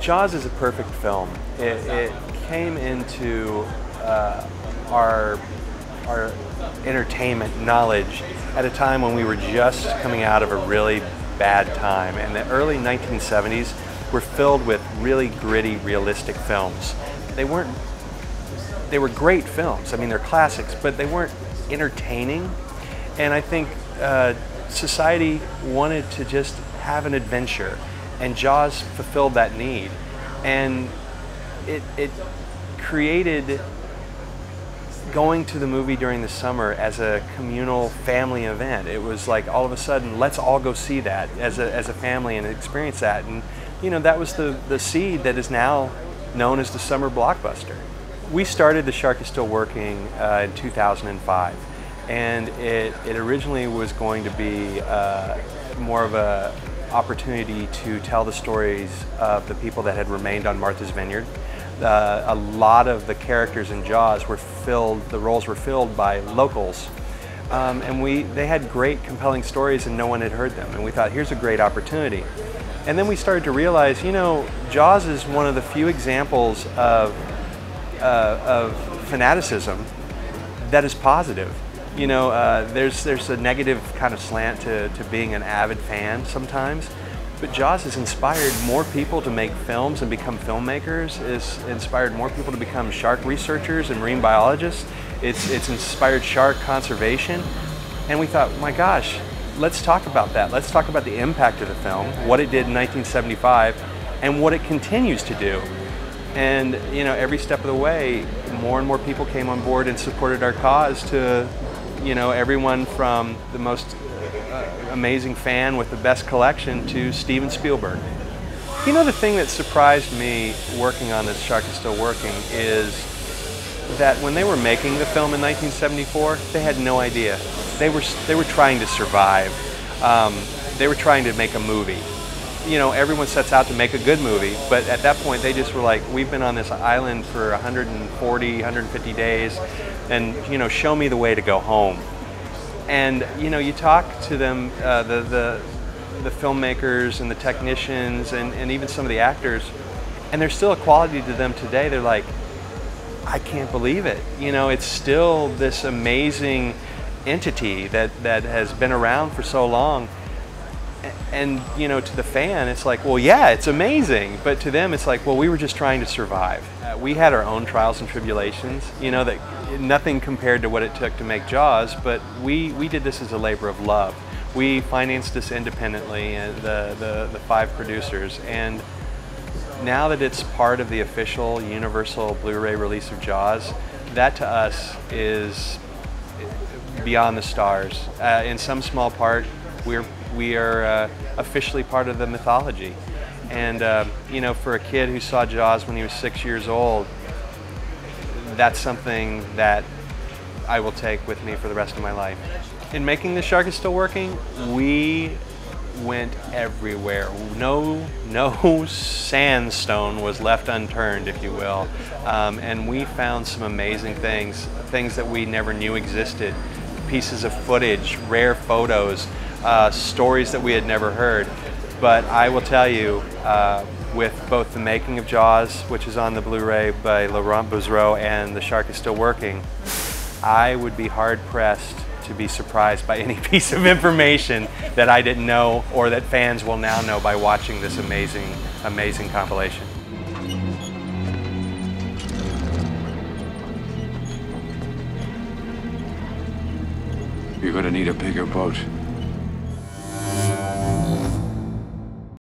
JAWS is a perfect film. It came into our entertainment knowledge at a time when we were just coming out of a really bad time. And the early 1970s were filled with really gritty, realistic films. They were great films. I mean, they're classics, but they weren't entertaining. And I think society wanted to just have an adventure, and JAWS fulfilled that need. And it created going to the movie during the summer as a communal family event. It was like all of a sudden, let's all go see that as a family and experience that. And you know, that was the seed that is now known as the summer blockbuster. We started The Shark Is Still Working in 2005, and it originally was going to be more of a opportunity to tell the stories of the people that had remained on Martha's Vineyard. A lot of the characters in JAWS were filled, the roles were filled by locals. And they had great, compelling stories and no one had heard them. And we thought, here's a great opportunity. And then we started to realize, you know, JAWS is one of the few examples of fanaticism that is positive. You know, there's a negative kind of slant to being an avid fan sometimes, but JAWS has inspired more people to make films and become filmmakers. It's inspired more people to become shark researchers and marine biologists. It's inspired shark conservation. And we thought, my gosh, let's talk about that. Let's talk about the impact of the film, what it did in 1975, and what it continues to do. And you know, every step of the way, more and more people came on board and supported our cause, to, you know, everyone from the most amazing fan with the best collection to Steven Spielberg. You know, the thing that surprised me working on this Shark Is Still Working is that when they were making the film in 1974, they had no idea. They were trying to survive. They were trying to make a movie. You know, everyone sets out to make a good movie, but at that point they just were like, we've been on this island for 140, 150 days, and you know, show me the way to go home. And you know, you talk to them, the filmmakers and the technicians and even some of the actors, and there's still a quality to them today. They're like, I can't believe it. You know, it's still this amazing entity that has been around for so long. And you know, to the fan, it's like, well, yeah, it's amazing. But to them, it's like, well, we were just trying to survive. We had our own trials and tribulations, you know, that nothing compared to what it took to make JAWS, but we did this as a labor of love. We financed this independently, and the 5 producers. And now that it's part of the official universal Blu-ray release of JAWS, that to us is beyond the stars. In some small part, we are officially part of the mythology. And you know, for a kid who saw JAWS when he was 6 years old, that's something that I will take with me for the rest of my life. In making The Shark Is Still Working, we went everywhere. No sandstone was left unturned, if you will. And we found some amazing things that we never knew existed. Pieces of footage, rare photos, stories that we had never heard. But I will tell you, with both the making of JAWS, which is on the Blu-ray by Laurent Bouzreau, and The Shark Is Still Working, I would be hard-pressed to be surprised by any piece of information that I didn't know, or that fans will now know by watching this amazing, amazing compilation. You're gonna need a bigger boat.